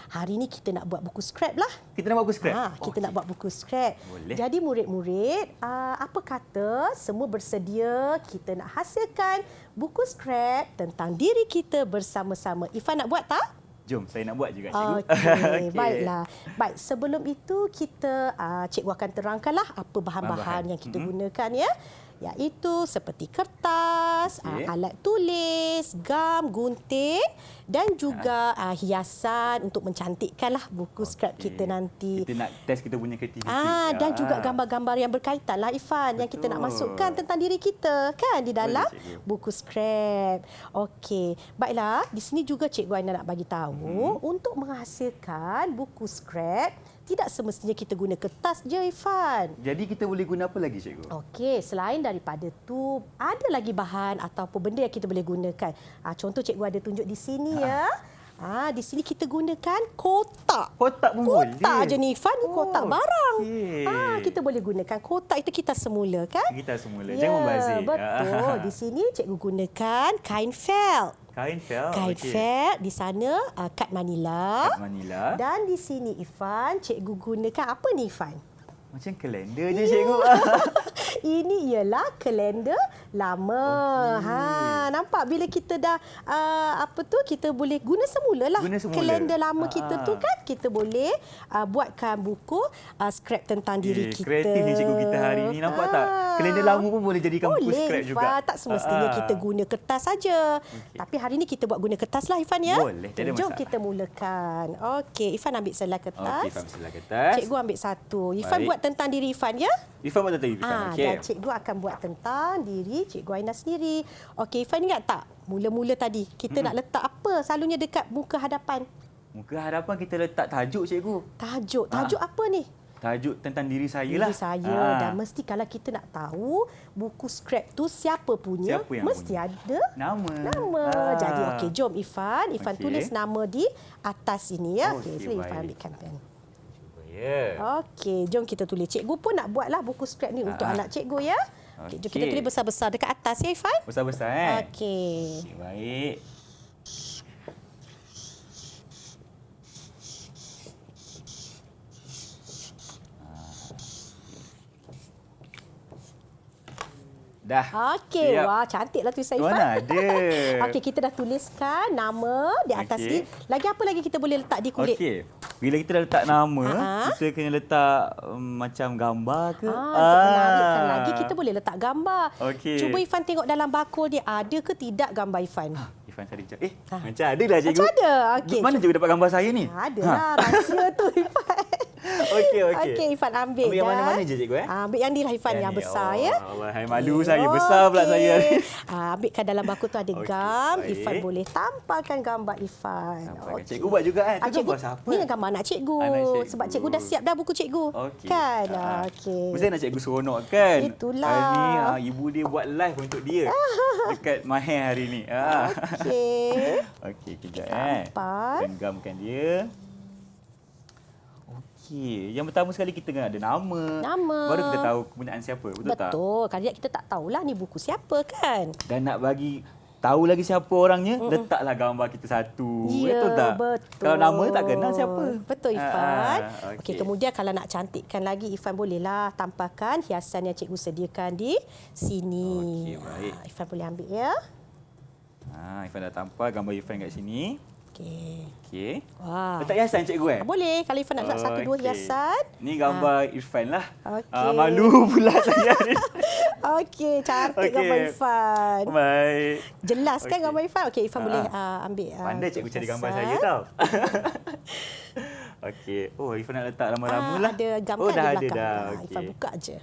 S9: hari ini kita nak buat buku skrap lah.
S2: Kita nak buat buku skrap?
S9: Kita nak buat buku skrap.
S2: Boleh.
S9: Jadi murid-murid, apa kata semua bersedia kita nak hasilkan buku skrap tentang diri kita bersama-sama. Irfan nak buat tak?
S2: Jom, saya nak buat juga, cikgu.
S9: Okey, baiklah. Baik, sebelum itu kita cikgu akan terangkanlah apa bahan-bahan yang kita gunakan ya. Iaitu seperti kertas, alat tulis, gam, gunting dan juga hiasan untuk mencantikkanlah buku skrap kita nanti.
S2: Kita nak test kita punya kreativiti.
S9: Dan juga gambar-gambar yang berkaitan lah Irfan, yang kita nak masukkan tentang diri kita kan di dalam buku skrap. Okey, baiklah, di sini juga Cikgu Aina nak bagi tahu untuk menghasilkan buku skrap tidak semestinya kita guna kertas je, Irfan.
S2: Jadi kita boleh guna apa lagi, cikgu?
S9: Okey, selain daripada tu, ada lagi bahan ataupun benda yang kita boleh gunakan. Contoh cikgu ada tunjuk di sini ya. Di sini kita gunakan kotak.
S2: Kotak pun boleh?
S9: Kotak je ni, Irfan. Ni kotak barang.
S2: Okay.
S9: Kita boleh gunakan kotak itu kita semula kan?
S2: Kita semula. Jangan membazir.
S9: Betul. Di sini cikgu gunakan kain felt.
S2: Kain felt.
S9: Kain felt. Di sana kad manila.
S2: Kad manila.
S9: Dan di sini Irfan, cikgu gunakan apa ni Irfan?
S2: Macam kalender je, cikgu.
S9: Ini ialah kalender lama. Nampak bila kita dah kita boleh guna semula lah. Kalender lama kita tu kan kita boleh buatkan buku skrap tentang diri kita.
S2: Kreatif ni cikgu kita hari ni, nampak tak? Kalender lama pun boleh jadikan buku skrap juga.
S9: Boleh, tak semestinya kita guna kertas saja. Tapi hari ni kita buat guna kertas lah Irfan ya.
S2: Boleh, tak ada masalah.
S9: Jom kita mulakan. Okey, Irfan ambil selai kertas.
S2: Okey, Irfan selai kertas.
S9: Cikgu ambil satu. Irfan buat tentang diri Irfan ya.
S2: Irfan buat tentang Irfan. Okey.
S9: Dan cikgu akan buat tentang diri Cikgu Aina sendiri. Okey, Irfan ingat tak? Mula-mula tadi kita nak letak apa selalunya dekat muka hadapan?
S2: Muka hadapan kita letak tajuk, cikgu.
S9: Tajuk apa ni?
S2: Tajuk tentang diri saya lah.
S9: Diri saya. Dan mesti kalau kita nak tahu buku skrap tu siapa punya, mesti ada nama. Jadi okey, jom Irfan. Irfan tulis nama di atas ini ya. Okey, sila Irfan ambilkan pen. Okey, jom kita tulis. Cikgu pun nak buatlah buku skrap ni untuk anak cikgu ya. Okey, jom kita tulis besar-besar dekat atas ya Irfan.
S2: Besar-besar
S9: Okey.
S2: Baik. Dah.
S9: Okey, wah cantiklah tulisan Irfan.
S2: Tuan ada.
S9: Okey, kita dah tuliskan nama di atas ni. Lagi apa lagi kita boleh letak di kulit?
S2: Okey. Bila kita dah letak nama, kita kena letak macam gambar ke?
S9: Untuk menarikkan lagi, kita boleh letak gambar.
S2: Okey.
S9: Cuba Irfan tengok dalam bakul dia, ada ke tidak gambar Irfan?
S2: Irfan cari macam, macam ada lah cikgu.
S9: Macam ada? Okey.
S2: Mana cikgu dapat gambar saya ni?
S9: Ada lah, rahsia tu Irfan.
S2: Okey.
S9: Okey, Ifan ambil
S2: Ambil yang
S9: dah.
S2: mana-mana je cikgu
S9: Ambil yang ni lah Ifan, yang besar ya.
S2: Allah, hai malu saya. Besar pula saya.
S9: Ambilkan dalam bako tu ada
S2: Okey,
S9: gam.
S2: baik.
S9: Ifan boleh tampalkan gambar Ifan.
S2: Tampalkan. Cikgu buat juga kan? Tu gambar siapa?
S9: Ni gambar anak cikgu.
S2: Anak cikgu.
S9: Sebab cikgu dah siap dah buku cikgu.
S2: Okey.
S9: Kan?
S2: Ah.
S9: Okey.
S2: Mesti nak cikgu seronok kan?
S9: Itulah.
S2: Hari ni ibu dia buat live untuk dia. Dekat Mahir hari ni.
S9: Okey.
S2: Okey, kejap
S9: Tampal.
S2: Genggamkan dia. Okey, yang pertama sekali kita kena ada nama.
S9: Nama.
S2: Baru kita tahu kepunyaan siapa, betul tak?
S9: Betul. Kadang kita tak tahulah ni buku siapa kan?
S2: Dan nak bagi tahu lagi siapa orangnya, letaklah gambar kita satu.
S9: Ya,
S2: betul tak?
S9: betul.
S2: Kalau nama tak kenal siapa.
S9: Betul Ifan.
S2: Okey.
S9: Okey, kemudian kalau nak cantikkan lagi Ifan bolehlah tampalkan hiasan yang cikgu sediakan di sini.
S2: Okey, baik.
S9: Ifan boleh ambil ya.
S2: Ifan dah tampal gambar Ifan kat sini.
S9: Okey.
S2: Okey.
S9: Wah.
S2: Letak hiasan cikgu
S9: Boleh kalau Ifan nak letak satu dua
S2: Okey.
S9: hiasan.
S2: Ni gambar Irfan lah.
S9: Okey.
S2: Malu pula saya ni.
S9: Okey, cantik
S2: Okey.
S9: gambar Ifan.
S2: Baik.
S9: Jelas kan
S2: Okey.
S9: gambar Ifan? Okey, Ifan boleh ambil.
S2: Pandai cikgu cari gambar
S9: hiasan.
S2: saya tau. Okey. Oh, Ifan nak letak lama-lama lah.
S9: Ada gam
S2: Oh,
S9: kan
S2: dah
S9: di
S2: ada
S9: belakang.
S2: dah.
S9: Ifan
S2: Okey.
S9: buka je.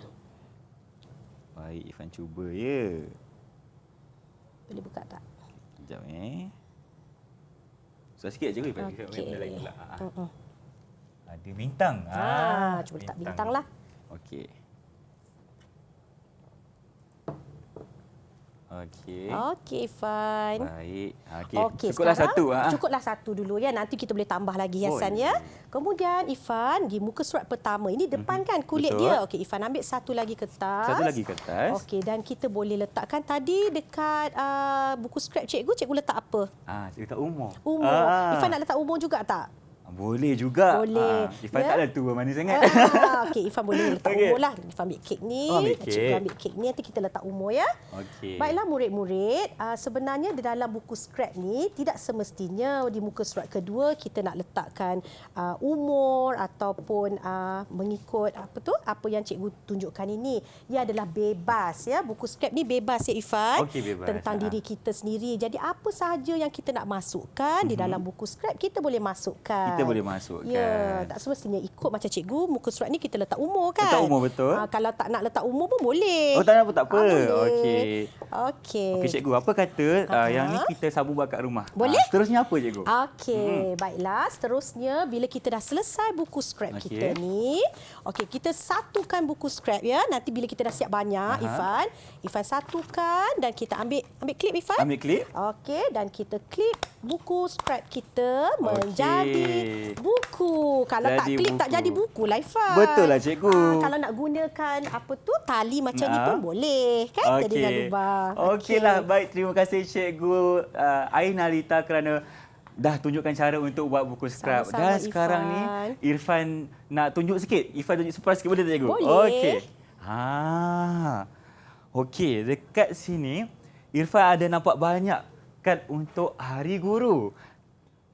S2: Baik, Ifan cuba ya.
S9: Boleh buka tak?
S2: Sekejap Susah sikit cikgu. Ifan
S9: Okey.
S2: benda lain pula. Ada bintang.
S9: Cuba letak bintang lah.
S2: Okey. Okey.
S9: Okey, Ifan.
S2: Baik.
S9: Okey,
S2: Cukuplah
S9: sekarang
S2: satu.
S9: Cukuplah satu dulu ya. Nanti kita boleh tambah lagi hiasan
S2: Boleh.
S9: ya. Kemudian Ifan di muka surat pertama ini depan kan kulit
S2: Betul.
S9: dia. Okey, Ifan ambil satu lagi kertas.
S2: Satu lagi kertas.
S9: Okey, dan kita boleh letakkan tadi dekat buku skrip cikgu letak apa?
S2: Cikgu tak umur.
S9: Umur. Ifan nak letak umur juga tak?
S2: Boleh juga.
S9: Boleh.
S2: Ifan
S9: Ya?
S2: taklah tua mana sangat.
S9: Okey, Ifan boleh letak
S2: Okey.
S9: umur lah. Ifan ambil kek ni.
S2: Oh, ambil kek.
S9: Cikgu ambil kek ni. Nanti kita letak umur ya.
S2: Okey.
S9: Baiklah murid-murid, sebenarnya di dalam buku skrip ni tidak semestinya di muka surat kedua kita nak letakkan umur ataupun mengikut apa yang cikgu tunjukkan ini. Ia adalah bebas ya. Buku skrip ni bebas ya Ifan.
S2: Okey, bebas.
S9: Tentang diri kita sendiri. Jadi apa sahaja yang kita nak masukkan di dalam buku skrip kita boleh masukkan.
S2: Kita boleh masukkan.
S9: Ya, tak semestinya ikut macam cikgu muka surat ni kita letak umur kan.
S2: Letak umur, betul.
S9: Kalau tak nak letak umur pun boleh.
S2: Oh, tak apa.
S9: Boleh.
S2: Okey.
S9: Okey.
S2: Okey cikgu, apa kata yang ni kita sambung buat kat rumah?
S9: Boleh.
S2: Seterusnya apa cikgu?
S9: Okey, baiklah. Seterusnya bila kita dah selesai buku skrip kita ni, okey, kita satukan buku skrip ya. Nanti bila kita dah siap banyak, Ifan satukan dan kita ambil klip Ifan.
S2: Ambil klip.
S9: Okey, dan kita klip buku skrip kita menjadi buku. Kalau tak
S2: Jadi
S9: klip
S2: buku.
S9: tak jadi buku lah Ifan.
S2: Betul lah, cikgu.
S9: Kalau nak gunakan tali macam ni pun boleh kan? Jadi dengan lubang.
S2: Okeylah, baik. Terima kasih cikgu Aina Lita kerana dah tunjukkan cara untuk buat buku skrip.
S9: Sama-sama,
S2: Dan sekarang ni Irfan nak tunjuk sikit. Irfan tunjuk surprise sikit, boleh tak cikgu?
S9: Boleh.
S2: Okey. Okey, dekat sini Irfan ada nampak banyak kad untuk Hari Guru.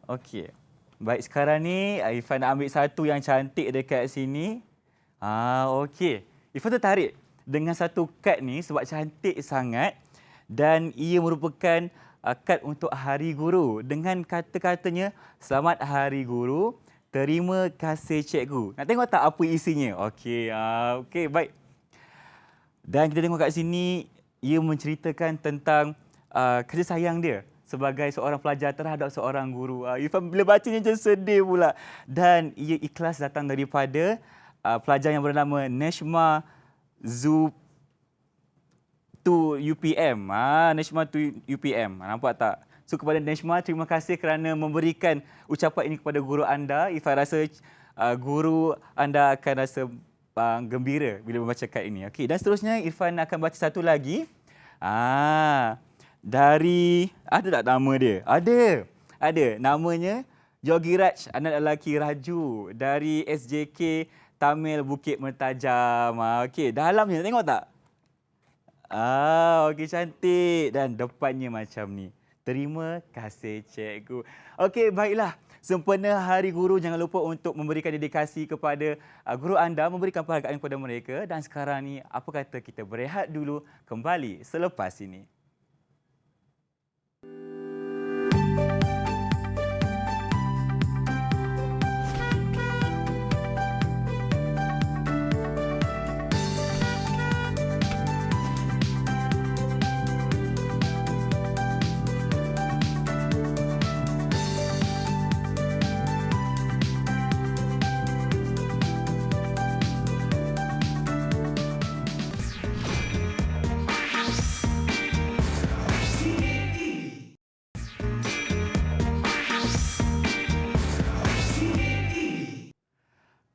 S2: Okey. Baik, sekarang ni Irfan nak ambil satu yang cantik dekat sini. Okey. Irfan tertarik dengan satu kad ni sebab cantik sangat dan ia merupakan kad untuk Hari Guru dengan kata-katanya, "Selamat Hari Guru, terima kasih cikgu." Nak tengok tak apa isinya? Okey, okey, baik. Dan kita tengok kat sini, ia menceritakan tentang kasih sayang dia sebagai seorang pelajar terhadap seorang guru. Irfan bila bacanya macam sedih pula. Dan ia ikhlas datang daripada pelajar yang bernama Neshma to UPM. Neshma to UPM. Nampak tak? So kepada Neshma, terima kasih kerana memberikan ucapan ini kepada guru anda. Irfan rasa guru anda akan rasa gembira bila membaca kad ini. Okey, dan seterusnya Irfan akan baca satu lagi. Dari ada tak nama dia? Ada. Namanya Jogiraj, anak lelaki Raju dari SJK Tamil Bukit Mertajam. Okey, dalamnya tengok tak? Okey, cantik dan depannya macam ni. Terima kasih cikgu. Okey, baiklah. Sempena Hari Guru, jangan lupa untuk memberikan dedikasi kepada guru anda, memberikan penghargaan kepada mereka. Dan sekarang ni, apa kata kita berehat dulu, kembali selepas ini.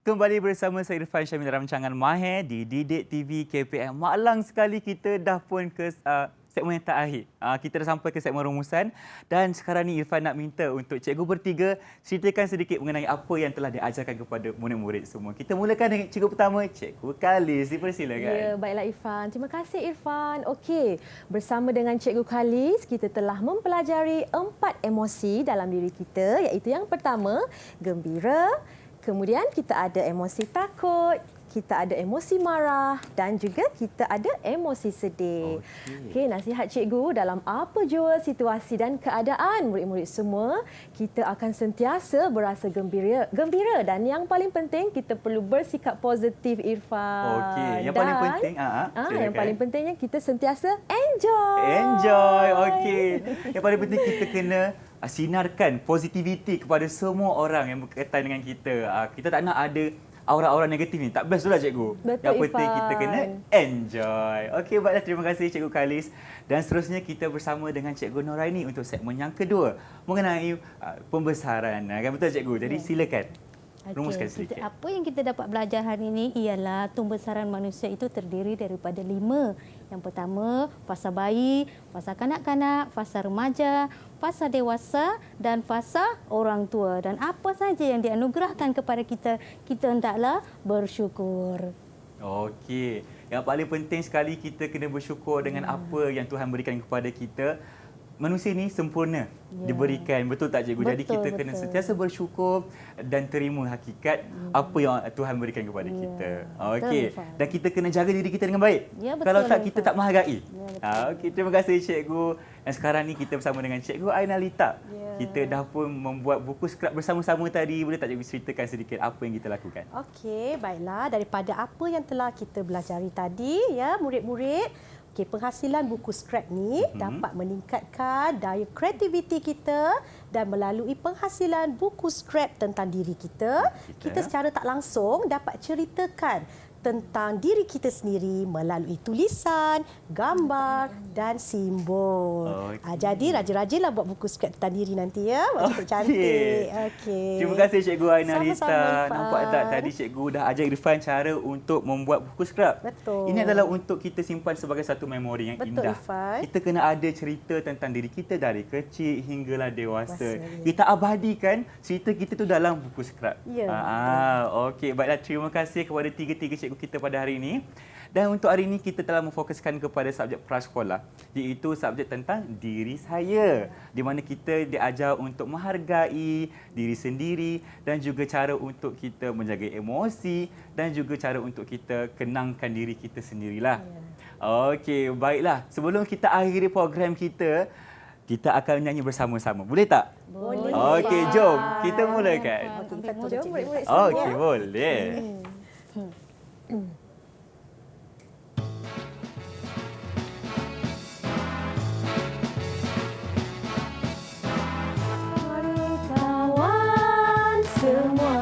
S2: Kembali bersama saya Irfan Syamil dalam rancangan Mahir di Didik TV KPM. Malang sekali kita dah pun ke segmen terakhir. Kita dah sampai ke segmen rumusan dan sekarang ni Irfan nak minta untuk cikgu bertiga ceritakan sedikit mengenai apa yang telah diajarkan kepada murid-murid semua. Kita mulakan dengan cikgu pertama, Cikgu Khalis. Dipersilakan.
S3: Ya, baiklah Irfan. Terima kasih Irfan. Okey, bersama dengan Cikgu Khalis, kita telah mempelajari 4 emosi dalam diri kita, iaitu yang pertama, gembira. Kemudian kita ada emosi takut, kita ada emosi marah dan juga kita ada emosi sedih. Okey, nasihat cikgu dalam apa jua situasi dan keadaan murid-murid semua, kita akan sentiasa berasa gembira dan yang paling penting kita perlu bersikap positif Irfan.
S2: Okey, yang paling penting
S3: yang paling pentingnya kita sentiasa enjoy.
S2: Enjoy. Okey. Yang paling penting kita kena sinarkan positivity kepada semua orang yang berkaitan dengan kita. Kita tak nak ada aura-aura negatif ni. Tak best tu lah cikgu.
S3: Betul,
S2: yang penting
S3: Irfan.
S2: kita kena enjoy. Okey, baiklah, terima kasih Cikgu Khalis. Dan seterusnya kita bersama dengan Cikgu Noraini untuk segmen yang kedua mengenai pembesaran. Kan betul cikgu? Jadi silakan. Rumuskan sedikit.
S5: Apa yang kita dapat belajar hari ini ialah pembesaran manusia itu terdiri daripada 5. Yang pertama, fasa bayi, fasa kanak-kanak, fasa remaja, fasa dewasa dan fasa orang tua. Dan apa saja yang dianugerahkan kepada kita, kita hendaklah bersyukur.
S2: Okey. Yang paling penting sekali kita kena bersyukur dengan apa yang Tuhan berikan kepada kita. Manusia ni sempurna diberikan, betul tak cikgu? Jadi kita kena sentiasa bersyukur dan terima hakikat apa yang Tuhan berikan kepada kita. Okey. Dan kita kena jaga diri kita dengan baik. Kalau tak kita tak menghargai. Okey, terima kasih cikgu. Dan sekarang ni kita bersama dengan Cikgu Ainalita. Kita dah pun membuat buku skrap bersama-sama tadi. Boleh tak cikgu ceritakan sedikit apa yang kita lakukan?
S9: Okey, baiklah. Daripada apa yang telah kita belajari tadi, ya murid-murid, penghasilan buku skrap ni dapat meningkatkan daya kreativiti kita dan melalui penghasilan buku skrap tentang diri kita secara tak langsung dapat ceritakan tentang diri kita sendiri melalui tulisan, gambar dan simbol. Jadi rajin-rajinlah buat buku skrap tentang diri nanti ya. Buat cantik. Okey.
S2: Terima kasih Cikgu Ainalita.
S9: Sama-sama,
S2: Nampak tak tadi cikgu dah ajar Irfan cara untuk membuat buku skrap.
S9: Betul.
S2: Ini adalah untuk kita simpan sebagai satu memori yang indah.
S9: Irfan.
S2: Kita kena ada cerita tentang diri kita dari kecil hinggalah dewasa. Kita abadikan cerita kita tu dalam buku skrap.
S9: Ya.
S2: Okey, baiklah, terima kasih kepada tiga-tiga cikgu kita pada hari ini. Dan untuk hari ini kita telah memfokuskan kepada subjek prasekolah, iaitu subjek tentang diri saya, di mana kita diajar untuk menghargai diri sendiri dan juga cara untuk kita menjaga emosi dan juga cara untuk kita kenangkan diri kita sendirilah. Okey, baiklah. Sebelum kita akhiri program kita akan menyanyi bersama-sama. Boleh tak?
S3: Boleh.
S2: Okey, jom kita mulakan.
S3: Jom murid-murid semua.
S2: Okey, boleh.
S3: Kawan semua,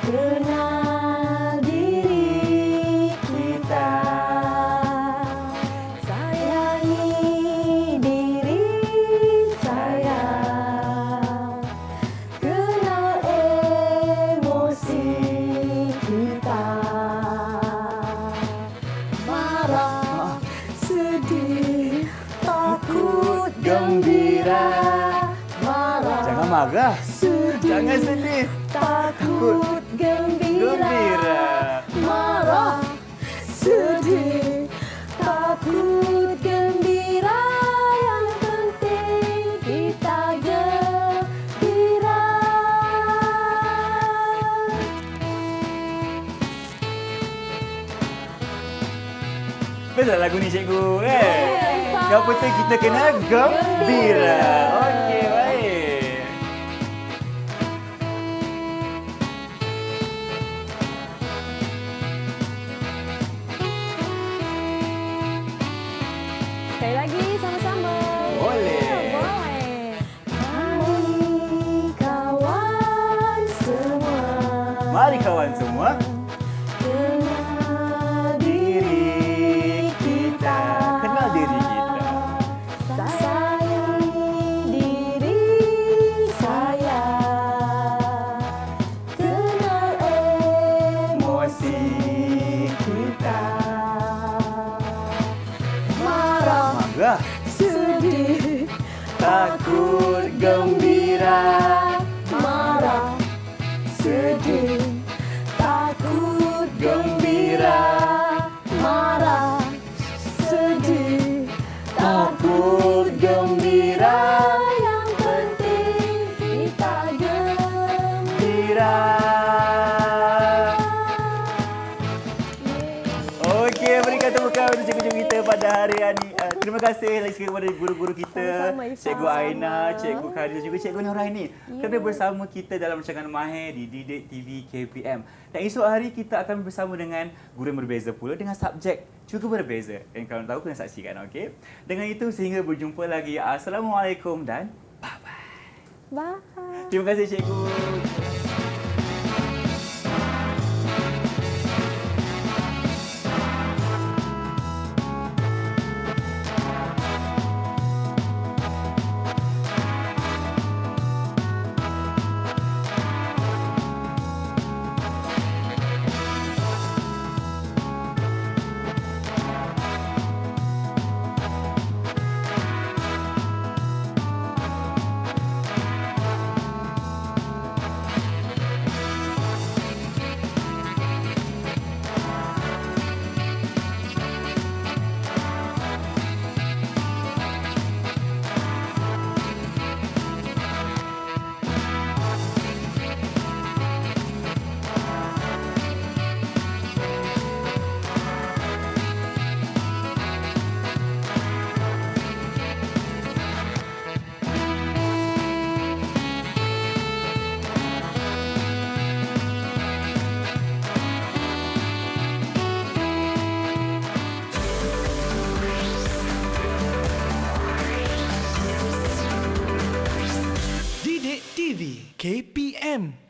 S3: kenal diri kita, sayangi diri saya, kenal emosi kita, marah, sedih, takut, gembira.
S2: Jangan marah. Jangan sedih.
S3: Takut, gembira. Marah, sedih, takut, gembira. Yang penting kita gembira.
S2: Best tak lagu ni cikgu? Yang penting kita kena gembira. Okey, baik.
S3: Sekali lagi sama-sama.
S2: Boleh.
S3: Boleh. Mari kawan semua.
S2: Mari kawan semua.
S3: Kenal
S2: Diri kita. Kenal diri kita.
S3: Sayangi diri saya.
S2: pada hari ini. Terima kasih lagi sekali kepada guru-guru kita,
S3: Sama-sama, Ifah.
S2: Cikgu Aina, Cikgu Kharis dan juga Cikgu Nuraini kerana bersama kita dalam rancangan Mahir di Didik TV KPM. Dan esok hari kita akan bersama dengan guru yang berbeza pula dengan subjek juga berbeza. Dan kalau tahu kena saksikan, okey? Dengan itu sehingga berjumpa lagi. Assalamualaikum dan bye-bye.
S3: Bye.
S2: Terima kasih Cikgu.
S1: Didik TV KPM